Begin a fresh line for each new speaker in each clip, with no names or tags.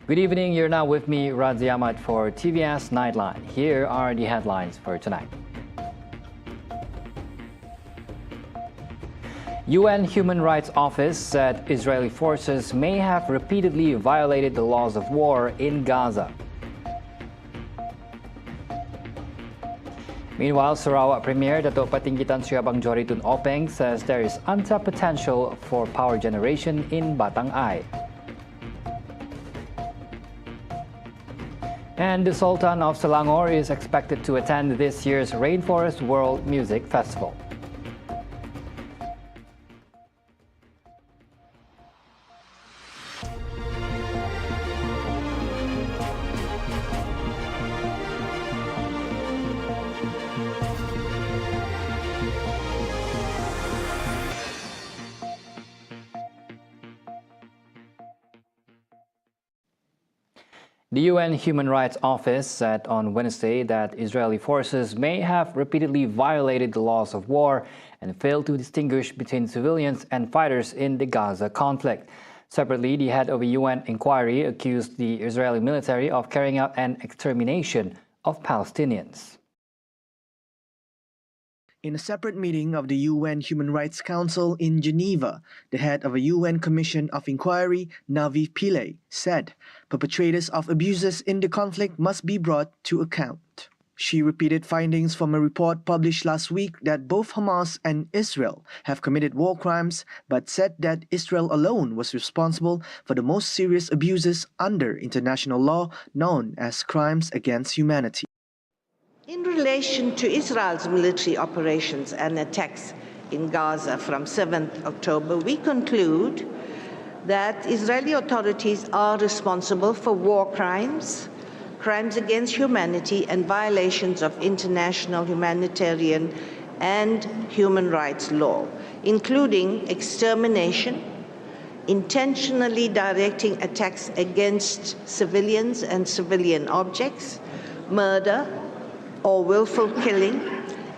Good evening, you're now with me, Radzi Ahmad, for Tvs Nightline. Here are the headlines for tonight. UN Human Rights Office said Israeli forces may have repeatedly violated the laws of war in Gaza. Meanwhile, Sarawak Premier Dato' Patinggitan Syabang Joritun Openg says there is untapped potential for power generation in Batang. And the Sultan of Selangor is expected to attend this year's Rainforest World Music Festival. The UN Human Rights Office said on Wednesday that Israeli forces may have repeatedly violated the laws of war and failed to distinguish between civilians and fighters in the Gaza conflict. Separately, the head of a UN inquiry accused the Israeli military of carrying out an extermination of Palestinians.
In a separate meeting of the UN Human Rights Council in Geneva, the head of a UN Commission of Inquiry, Navi Pillay, said perpetrators of abuses in the conflict must be brought to account. She repeated findings from a report published last week that both Hamas and Israel have committed war crimes, but said that Israel alone was responsible for the most serious abuses under international law known as crimes against humanity.
In relation to Israel's military operations and attacks in Gaza from 7th October, we conclude that Israeli authorities are responsible for war crimes, crimes against humanity, and violations of international humanitarian and human rights law, including extermination, intentionally directing attacks against civilians and civilian objects, murder, or willful killing,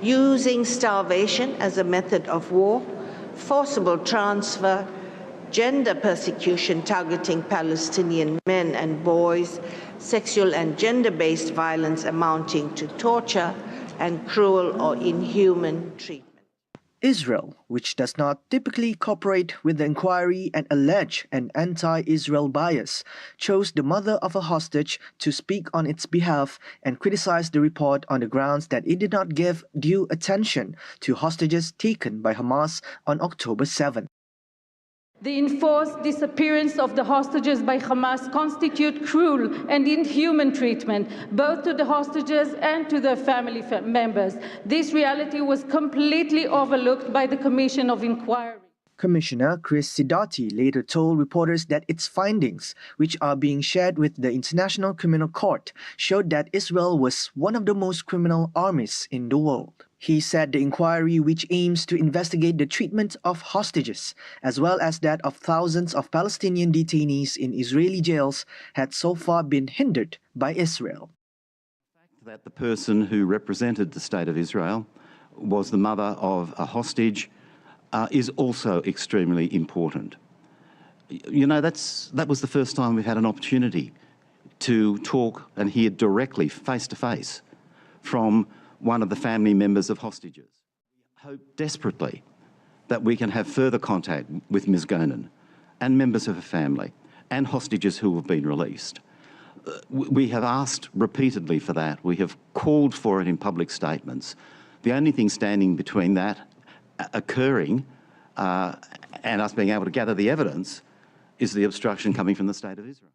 using starvation as a method of war, forcible transfer, gender persecution targeting Palestinian men and boys, sexual and gender-based violence amounting to torture, and cruel or inhuman treatment.
Israel, which does not typically cooperate with the inquiry and allege an anti-Israel bias, chose the mother of a hostage to speak on its behalf and criticized the report on the grounds that it did not give due attention to hostages taken by Hamas on October 7.
The enforced disappearance of the hostages by Hamas constitute cruel and inhuman treatment, both to the hostages and to their family members. This reality was completely overlooked by the Commission of Inquiry.
Commissioner Chris Sidati later told reporters that its findings, which are being shared with the International Criminal Court, showed that Israel was one of the most criminal armies in the world. He said the inquiry, which aims to investigate the treatment of hostages, as well as that of thousands of Palestinian detainees in Israeli jails, had so far been hindered by Israel.
The fact that the person who represented the State of Israel was the mother of a hostage is also extremely important. You know, that was the first time we've had an opportunity to talk and hear directly, face to face, from one of the family members of hostages. We hope desperately that we can have further contact with Ms. Gonen and members of her family and hostages who have been released. We have asked repeatedly for that. We have called for it in public statements. The only thing standing between that occurring and us being able to gather the evidence is the obstruction coming from the State of Israel.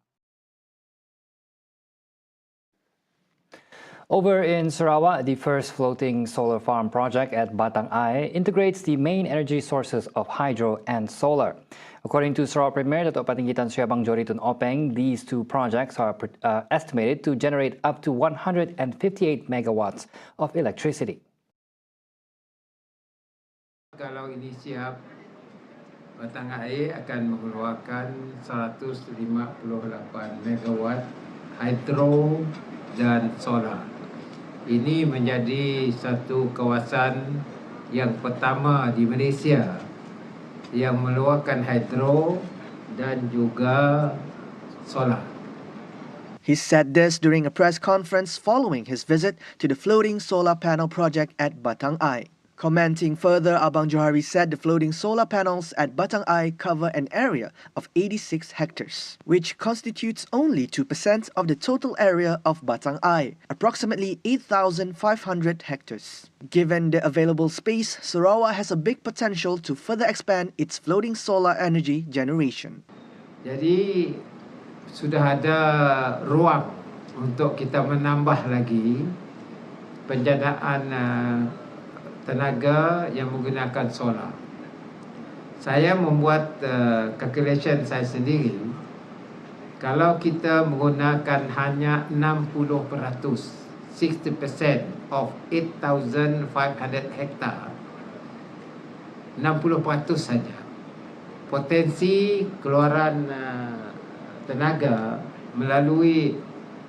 Over in Sarawak, the first floating solar farm project at Batang integrates the main energy sources of hydro and solar. According to Sarawak Premier Dato' Patinggitan Syabang Joritun Openg, these two projects are estimated to generate up to 158 megawatts of electricity.
Kalau ini siap, Batang akan mengeluarkan 158 megawatt hidro dan solar. Ini menjadi satu kawasan yang pertama di Malaysia yang mengeluarkan hidro dan juga solar.
He said this during a press conference following his visit to the floating solar panel project at Batang Ai. Commenting further, Abang Johari said the floating solar panels at Batang Ai cover an area of 86 hectares, which constitutes only 2% of the total area of Batang Ai, approximately 8,500 hectares. Given the available space, Sarawak has a big potential to further expand its floating solar energy generation.
Jadi sudah ada ruang untuk kita menambah lagi penjanaan tenaga yang menggunakan solar. Saya membuat calculation saya sendiri. Kalau kita menggunakan hanya 60%, 60% of 8,500 hektar, 60% saja. Potensi keluaran tenaga melalui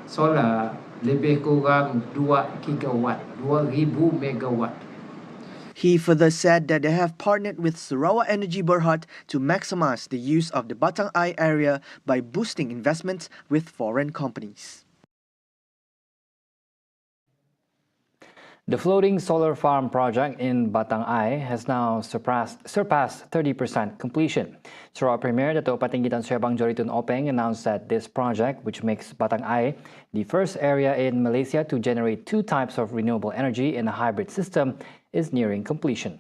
solar lebih kurang 2 gigawatt, 2,000 megawatt.
He further said that they have partnered with Sarawak Energy Berhad to maximize the use of the Batang Ai area by boosting investments with foreign companies.
The floating solar farm project in Batang Ai has now surpassed 30% completion. Sarawak Premier Dato' Patinggi Tan Sri Abang Johari Tun Openg announced that this project, which makes Batang Ai the first area in Malaysia to generate 2 types of renewable energy in a hybrid system, is nearing completion.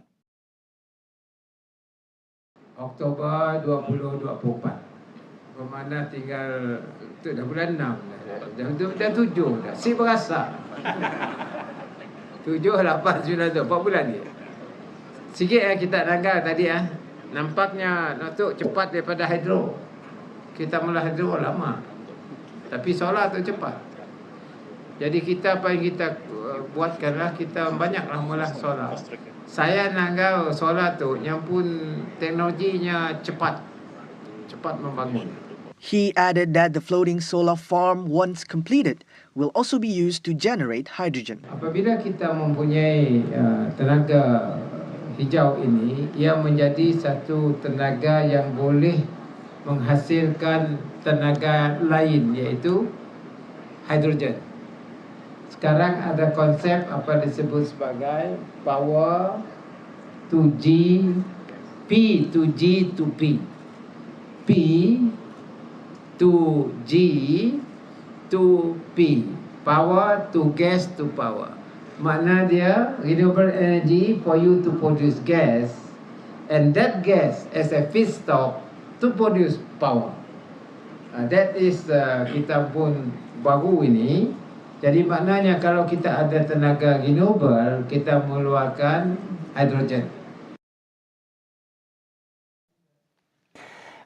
Oktober 2024. Bermakna tinggal dah bulan 6 dah 7 dah. Si berasa. 7, 8, 9, 4 bulan ni. Sikit kita langgar tadi nampaknya Datuk cepat daripada hidro. Kita mula hidro lama. Tapi solar tu cepat. Jadi kita apa yang kita buatkanlah, kita banyaklah mula solar. Saya langgar solar tu yang pun teknologinya cepat membangun.
He added that the floating solar farm, once completed, will also be used to generate hydrogen.
Apabila kita mempunyai tenaga hijau ini, ia menjadi satu tenaga yang boleh menghasilkan tenaga lain, iaitu hidrogen. Sekarang ada konsep apa disebut sebagai power to G, P to G to P. P to G to P, power to gas to power. Makna dia renewable energy for you to produce gas, and that gas as a feedstock to produce power. That is kita pun baru ini. Jadi maknanya kalau kita ada tenaga renewable, kita mengeluarkan hidrogen.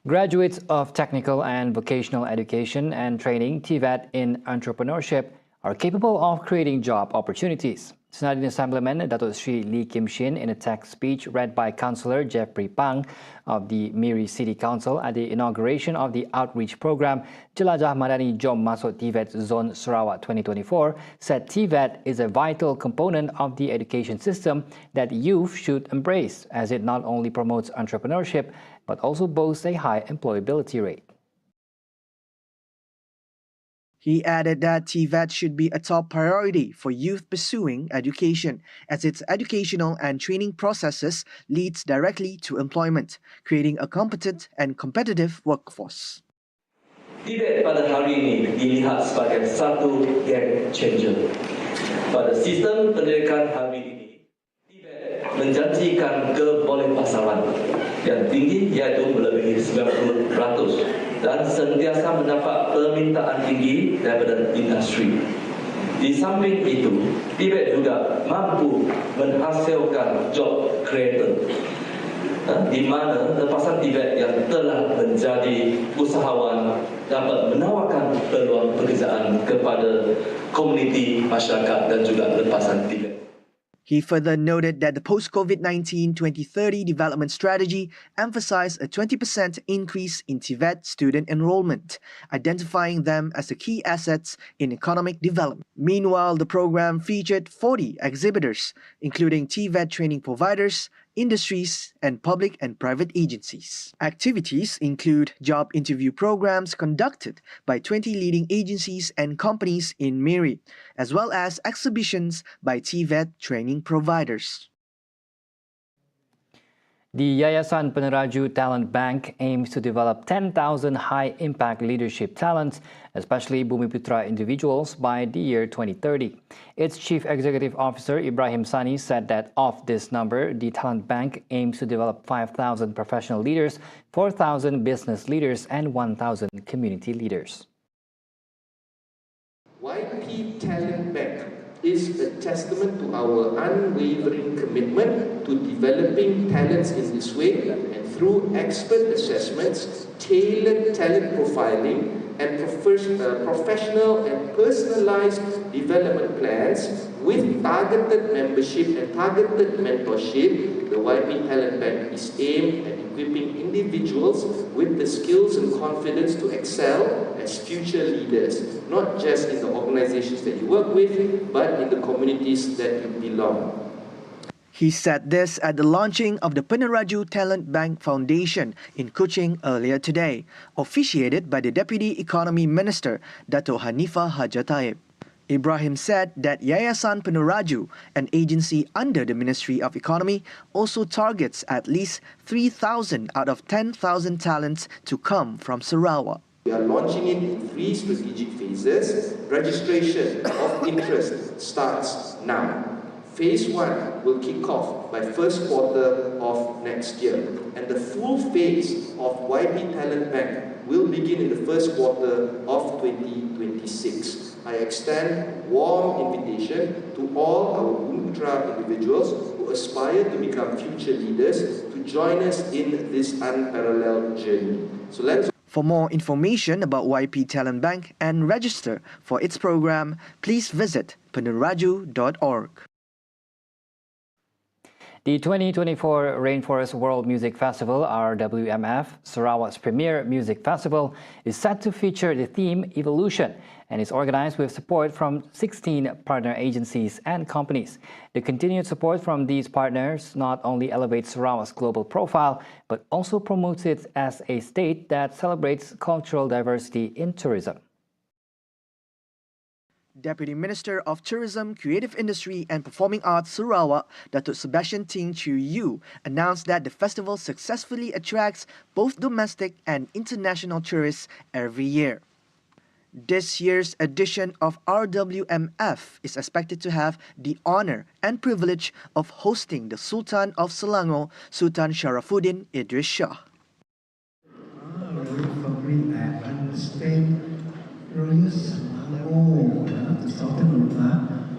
Graduates of technical and vocational education and training (TVET) in entrepreneurship are capable of creating job opportunities. Senadin Assemblyman Dato' Sri Lee Kim Shin, in a text speech read by Councillor Jeffrey Pang of the Miri City Council at the inauguration of the outreach program Jelajah Madani Jom Masuk TVET Zone Sarawak 2024, said TVET is a vital component of the education system that youth should embrace, as it not only promotes entrepreneurship but also boasts a high employability rate.
He added that TVET should be a top priority for youth pursuing education, as its educational and training processes leads directly to employment, creating a competent and competitive workforce.
TVET pada hari ini dilihat sebagai satu game changer. Pada sistem pendidikan hari ini, TVET menjanjikan kebolehpasaran yang tinggi, iaitu melebihi 90%, dan sentiasa mendapat permintaan tinggi daripada industri. Di samping itu, TVET juga mampu menghasilkan job creator, di mana lepasan TVET yang telah menjadi usahawan dapat menawarkan peluang pekerjaan kepada komuniti masyarakat dan juga lepasan TVET.
He further noted that the post-COVID-19 2030 development strategy emphasized a 20% increase in TVET student enrollment, identifying them as the key assets in economic development. Meanwhile, the program featured 40 exhibitors, including TVET training providers, industries, and public and private agencies. Activities include job interview programs conducted by 20 leading agencies and companies in Miri, as well as exhibitions by TVET training providers.
The Yayasan Peneraju Talent Bank aims to develop 10,000 high-impact leadership talents, especially Bumiputra individuals, by the year 2030. Its Chief Executive Officer Ibrahim Sani said that of this number, the talent bank aims to develop 5,000 professional leaders, 4,000 business leaders, and 1,000 community leaders.
YP Talent Bank is a testament to our unwavering commitment to developing talents in this way, and through expert assessments, tailored talent profiling, and professional and personalized development plans with targeted membership and targeted mentorship. The YP Talent Bank is aimed at equipping individuals with the skills and confidence to excel as future leaders, not just in the organizations that you work with, but in the communities that you belong.
He said this at the launching of the Peneraju Talent Bank Foundation in Kuching earlier today, officiated by the Deputy Economy Minister, Dato' Hanifah Hajataib. Ibrahim said that Yayasan Peneraju, an agency under the Ministry of Economy, also targets at least 3,000 out of 10,000 talents to come from Sarawak.
We are launching it in 3 strategic phases. Registration of interest starts now. Phase 1 will kick off by first quarter of next year, and the full phase of YP Talent Bank will begin in the first quarter of 2026. I extend warm invitation to all our Bumiputra individuals who aspire to become future leaders to join us in this unparalleled journey. So let's.
For more information about YP Talent Bank and register for its program, please visit peneraju.org.
The 2024 Rainforest World Music Festival, RWMF, Sarawak's premier music festival, is set to feature the theme Evolution and is organized with support from 16 partner agencies and companies. The continued support from these partners not only elevates Sarawak's global profile, but also promotes it as a state that celebrates cultural diversity in tourism.
Deputy Minister of Tourism, Creative Industry and Performing Arts Sarawak, Datuk Sebastian Ting Chu Yu, announced that the festival successfully attracts both domestic and international tourists every year. This year's edition of RWMF is expected to have the honor and privilege of hosting the Sultan of Selangor, Sultan Sharafuddin Idris Shah.
The Sultan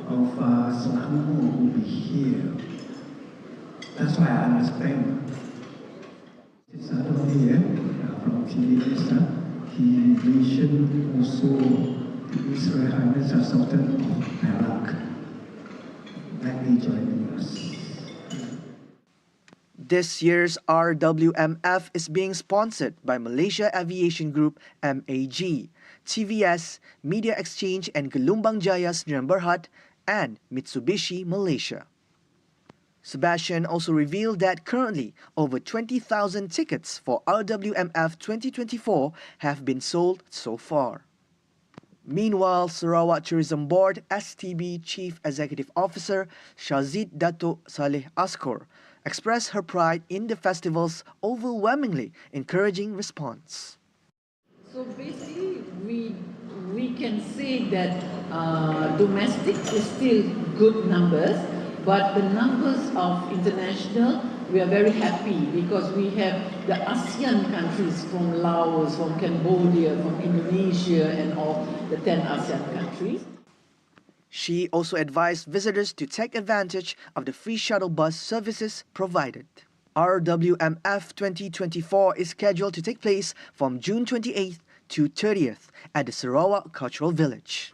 of Selangor will be here. That's why I understand. It's here from TVS. He mentioned also the Israel Highness of Sultan of Iraq. Likely joining us.
This year's RWMF is being sponsored by Malaysia Aviation Group MAG, TVS, Media Exchange and Gelombang Jaya Sdn Bhd, and Mitsubishi Malaysia. Sebastian also revealed that currently over 20,000 tickets for RWMF 2024 have been sold so far. Meanwhile, Sarawak Tourism Board STB Chief Executive Officer Shazid Dato' Saleh Askor expressed her pride in the festival's overwhelmingly encouraging response.
So basically, we can say that domestic is still good numbers, but the numbers of international, we are very happy because we have the ASEAN countries from Laos, from Cambodia, from Indonesia, and all the 10 ASEAN countries.
She also advised visitors to take advantage of the free shuttle bus services provided. RWMF 2024 is scheduled to take place from June 28th to 30th at the Sarawak Cultural Village.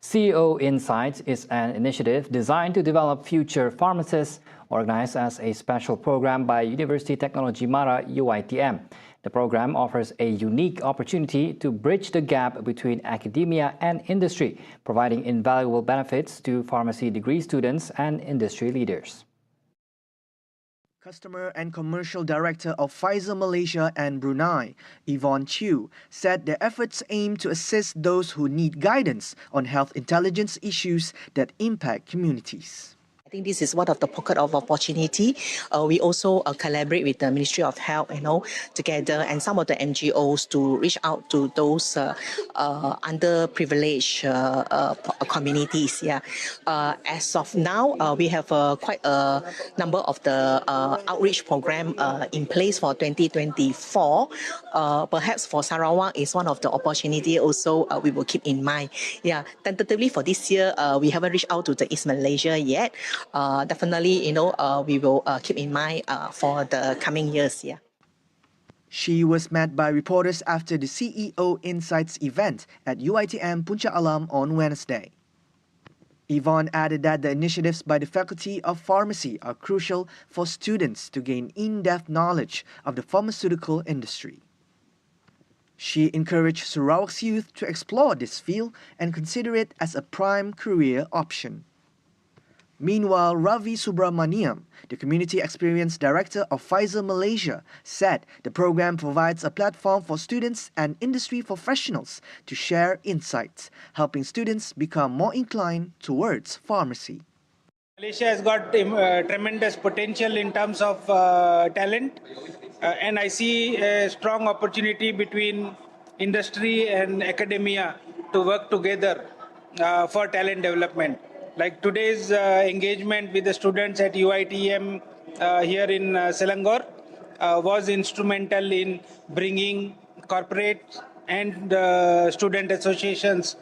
CEO Insights is an initiative designed to develop future pharmacists, organized as a special program by University Technology Mara UITM. The program offers a unique opportunity to bridge the gap between academia and industry, providing invaluable benefits to pharmacy degree students and industry leaders.
Customer and Commercial Director of Pfizer Malaysia and Brunei, Yvonne Chew, said their efforts aim to assist those who need guidance on health intelligence issues that impact communities.
I think this is one of the pocket of opportunity. We also collaborate with the Ministry of Health, together, and some of the NGOs to reach out to those underprivileged communities. As of now, we have quite a number of the outreach program in place for 2024. Perhaps for Sarawak is one of the opportunity also we will keep in mind. Tentatively for this year, we haven't reached out to the East Malaysia yet. Definitely, we will keep in mind for the coming years.
She was met by reporters after the CEO Insights event at UITM Puncak Alam on Wednesday. Yvonne added that the initiatives by the Faculty of Pharmacy are crucial for students to gain in-depth knowledge of the pharmaceutical industry. She encouraged Sarawak's youth to explore this field and consider it as a prime career option. Meanwhile, Ravi Subramaniam, the Community Experience Director of Pfizer Malaysia, said the program provides a platform for students and industry professionals to share insights, helping students become more inclined towards pharmacy.
Malaysia has got tremendous potential in terms of talent, and I see a strong opportunity between industry and academia to work together for talent development. Like today's engagement with the students at UITM here in Selangor was instrumental in bringing corporate and student associations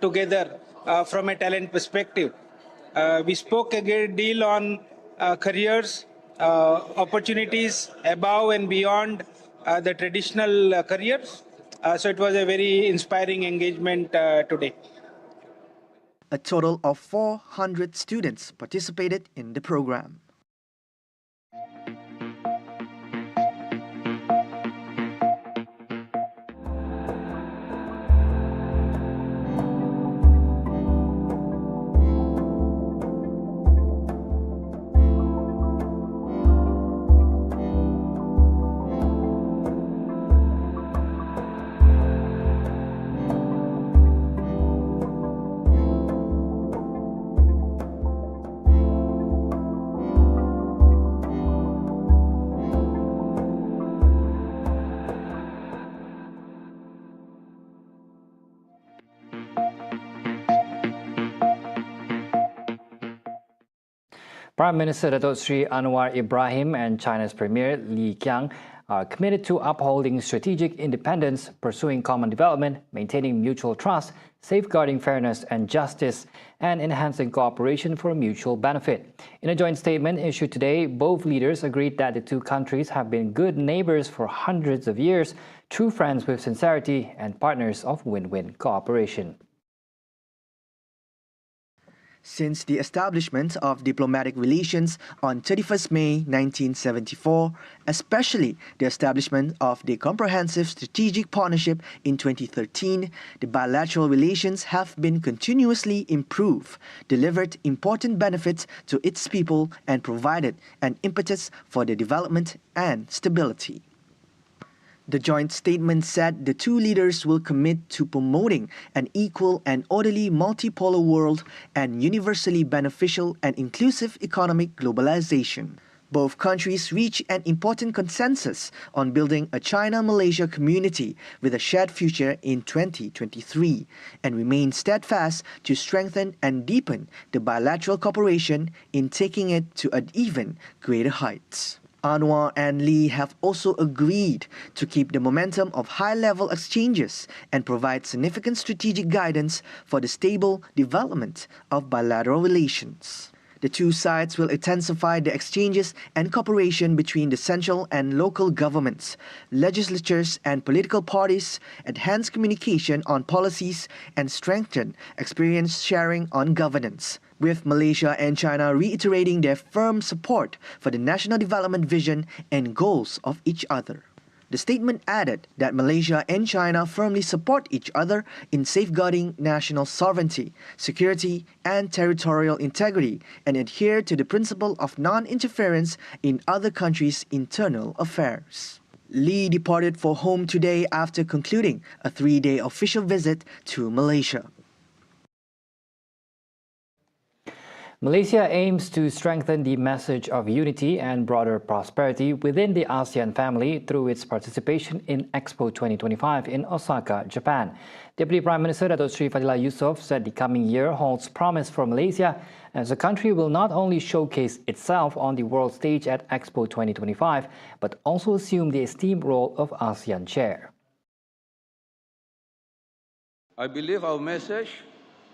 together from a talent perspective. We spoke a great deal on careers, opportunities above and beyond the traditional careers. So it was a very inspiring engagement today.
A total of 400 students participated in the program.
Prime Minister Datuk Sri Anwar Ibrahim and China's Premier Li Qiang are committed to upholding strategic independence, pursuing common development, maintaining mutual trust, safeguarding fairness and justice, and enhancing cooperation for mutual benefit. In a joint statement issued today, both leaders agreed that the two countries have been good neighbors for hundreds of years, true friends with sincerity, and partners of win-win cooperation.
Since the establishment of diplomatic relations on 31st May 1974, especially the establishment of the Comprehensive Strategic Partnership in 2013, the bilateral relations have been continuously improved, delivered important benefits to its people, and provided an impetus for their development and stability. The joint statement said the two leaders will commit to promoting an equal and orderly multipolar world and universally beneficial and inclusive economic globalization. Both countries reached an important consensus on building a China-Malaysia community with a shared future in 2023 and remain steadfast to strengthen and deepen the bilateral cooperation in taking it to an even greater heights. Anwar and Lee have also agreed to keep the momentum of high-level exchanges and provide significant strategic guidance for the stable development of bilateral relations. The two sides will intensify the exchanges and cooperation between the central and local governments, legislatures and political parties, enhance communication on policies, and strengthen experience sharing on governance, with Malaysia and China reiterating their firm support for the national development vision and goals of each other. The statement added that Malaysia and China firmly support each other in safeguarding national sovereignty, security, and territorial integrity, and adhere to the principle of non-interference in other countries' internal affairs. Lee departed for home today after concluding a 3-day official visit to Malaysia.
Malaysia aims to strengthen the message of unity and broader prosperity within the ASEAN family through its participation in Expo 2025 in Osaka, Japan. Deputy Prime Minister Datuk Sri Fadillah Yusof said the coming year holds promise for Malaysia, as the country will not only showcase itself on the world stage at Expo 2025, but also assume the esteemed role of ASEAN chair.
I believe our message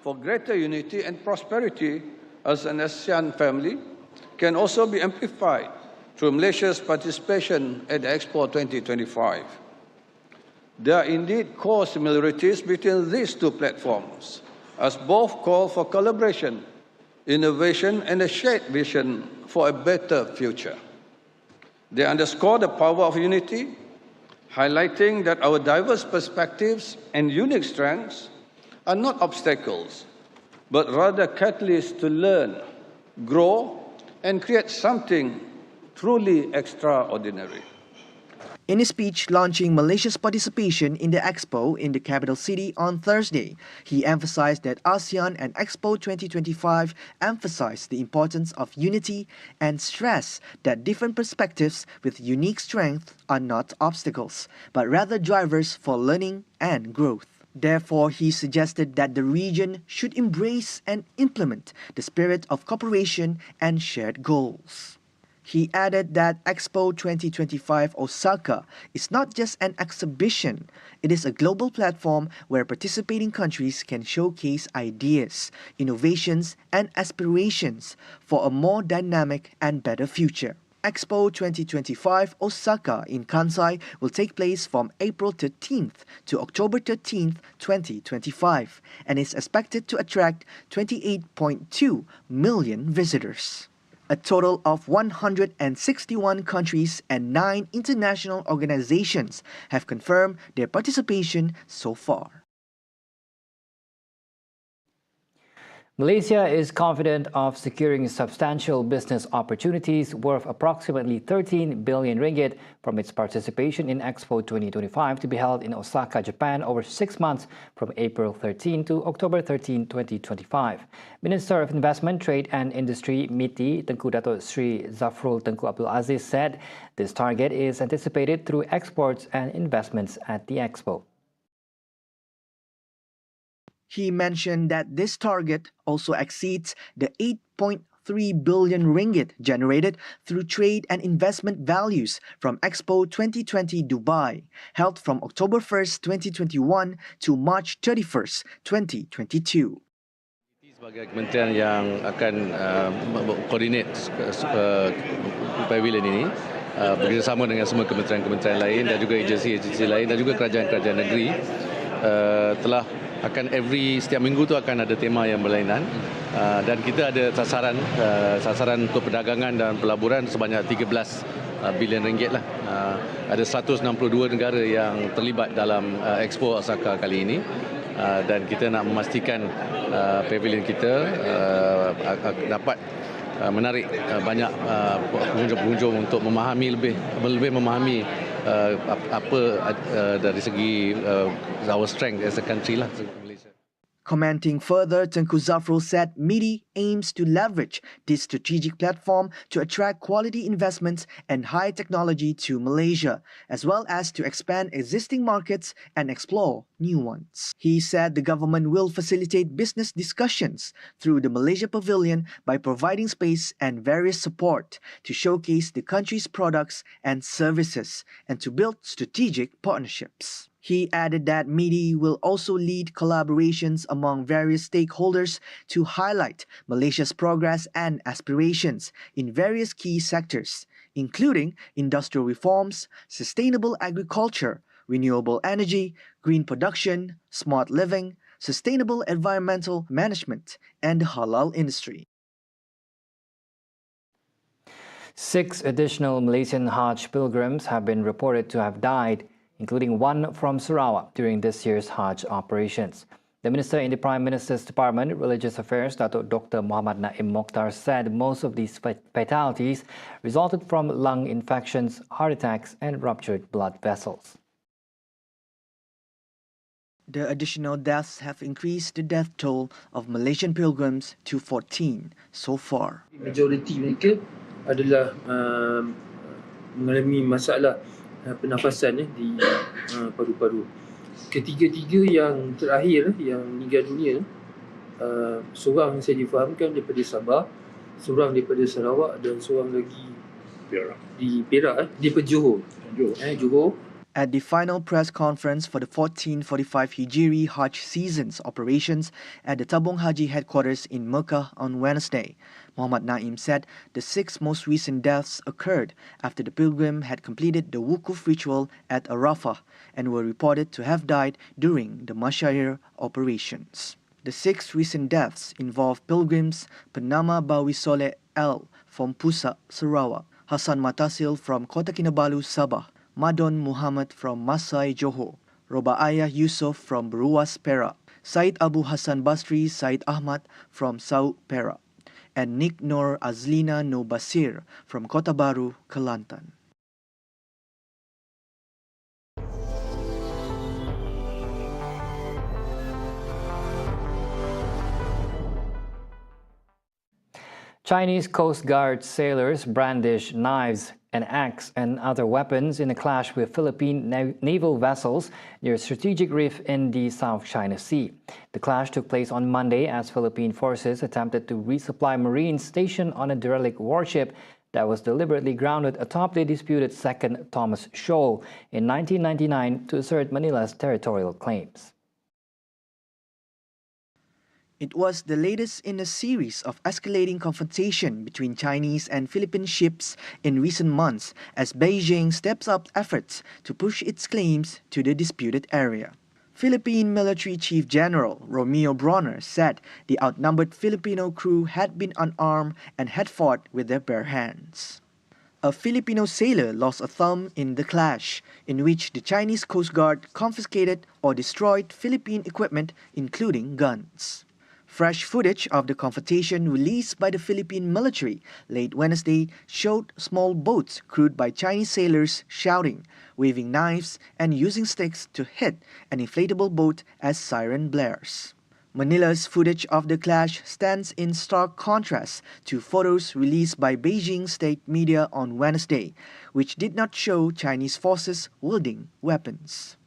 for greater unity and prosperity as an ASEAN family can also be amplified through Malaysia's participation at Expo 2025. There are indeed core similarities between these two platforms, as both call for collaboration, innovation, and a shared vision for a better future. They underscore the power of unity, highlighting that our diverse perspectives and unique strengths are not obstacles, but rather catalysts to learn, grow, and create something truly extraordinary.
In his speech launching Malaysia's participation in the Expo in the capital city on Thursday, he emphasized that ASEAN and Expo 2025 emphasize the importance of unity and stress that different perspectives with unique strengths are not obstacles, but rather drivers for learning and growth. Therefore, he suggested that the region should embrace and implement the spirit of cooperation and shared goals. He added that Expo 2025 Osaka is not just an exhibition, it is a global platform where participating countries can showcase ideas, innovations, and aspirations for a more dynamic and better future. Expo 2025 Osaka in Kansai will take place from April 13th to October 13th, 2025, and is expected to attract 28.2 million visitors. A total of 161 countries and 9 international organizations have confirmed their participation so far.
Malaysia is confident of securing substantial business opportunities worth approximately 13 billion ringgit from its participation in Expo 2025 to be held in Osaka, Japan over 6 months from April 13 to October 13, 2025. Minister of Investment, Trade and Industry, MITI, Tengku Datuk Sri Zafrul Tengku Abdul Aziz said this target is anticipated through exports and investments at the Expo.
He mentioned that this target also exceeds the 8.3 billion ringgit generated through trade and investment values from Expo 2020 Dubai, held from October 1st, 2021 to March 31st, 2022.
Sebagai kementerian yang akan koordinat pavilion ini bekerjasama dengan semua kementerian-kementerian lain dan juga agensi-agensi lain dan juga kerajaan-kerajaan negeri telah akan setiap minggu tu akan ada tema yang berlainan dan kita ada sasaran untuk perdagangan dan pelaburan sebanyak 13 bilion ringgit lah. Ada 162 negara yang terlibat dalam Expo Osaka kali ini dan kita nak memastikan pavilion kita dapat menarik banyak pengunjung-pengunjung untuk lebih memahami apa dari segi our strength as a country lah.
Commenting further, Tengku Zafrul said MITI aims to leverage this strategic platform to attract quality investments and high technology to Malaysia, as well as to expand existing markets and explore new ones. He said the government will facilitate business discussions through the Malaysia Pavilion by providing space and various support to showcase the country's products and services and to build strategic partnerships. He added that MEDI will also lead collaborations among various stakeholders to highlight Malaysia's progress and aspirations in various key sectors, including industrial reforms, sustainable agriculture, renewable energy, green production, smart living, sustainable environmental management, and the halal industry.
6 additional Malaysian Hajj pilgrims have been reported to have died, including one from Sarawak during this year's Hajj operations. The Minister in the Prime Minister's Department, Religious Affairs, Dr. Muhammad Naim Mokhtar, said most of these fatalities resulted from lung infections, heart attacks, and ruptured blood vessels.
The additional deaths have increased the death toll of Malaysian pilgrims to 14 so far.
Majoriti mereka adalah mengalami masalah pernafasan di paru-paru. Ketiga-tiga yang terakhir yang meninggal dunia, seorang saya difahamkan daripada Sabah, seorang daripada Sarawak dan seorang lagi di Perak, daripada Johor.
At the final press conference for the 1445 Hijri Hajj season's operations at the Tabung Haji headquarters in Mecca on Wednesday, Muhammad Naim said the 6 most recent deaths occurred after the pilgrim had completed the wukuf ritual at Arafah and were reported to have died during the Masyair operations. The 6 recent deaths involve pilgrims Penama Bawi Soleh L from Pusak, Sarawak, Hassan Matasil from Kota Kinabalu, Sabah, Madon Muhammad from Masai, Johor, Robaayah Yusof from Beruas, Perak, Said Abu Hassan Basri Said Ahmad from Saud, Perak, and Nik Nur Azlina No Basir from Kota Baru, Kelantan.
Chinese Coast Guard sailors brandished knives, an axe and other weapons in a clash with Philippine naval vessels near a strategic reef in the South China Sea. The clash took place on Monday as Philippine forces attempted to resupply Marines stationed on a derelict warship that was deliberately grounded atop the disputed Second Thomas Shoal in 1999 to assert Manila's territorial claims.
It was the latest in a series of escalating confrontation between Chinese and Philippine ships in recent months as Beijing steps up efforts to push its claims to the disputed area. Philippine Military Chief General Romeo Bronner said the outnumbered Filipino crew had been unarmed and had fought with their bare hands. A Filipino sailor lost a thumb in the clash, in which the Chinese Coast Guard confiscated or destroyed Philippine equipment, including guns. Fresh footage of the confrontation released by the Philippine military late Wednesday showed small boats crewed by Chinese sailors shouting, waving knives, and using sticks to hit an inflatable boat as siren blares. Manila's footage of the clash stands in stark contrast to photos released by Beijing state media on Wednesday, which did not show Chinese forces wielding weapons.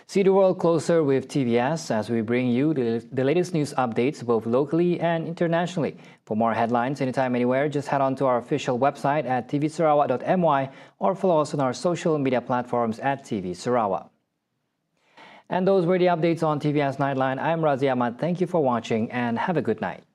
See the world closer with TVS as we bring you the latest news updates both locally and internationally. For more headlines anytime, anywhere, just head on to our official website at tvsarawak.my or follow us on our social media platforms at TV Sarawak. And those were the updates on TVS Nightline. I'm Razi Ahmad. Thank you for watching and have a good night.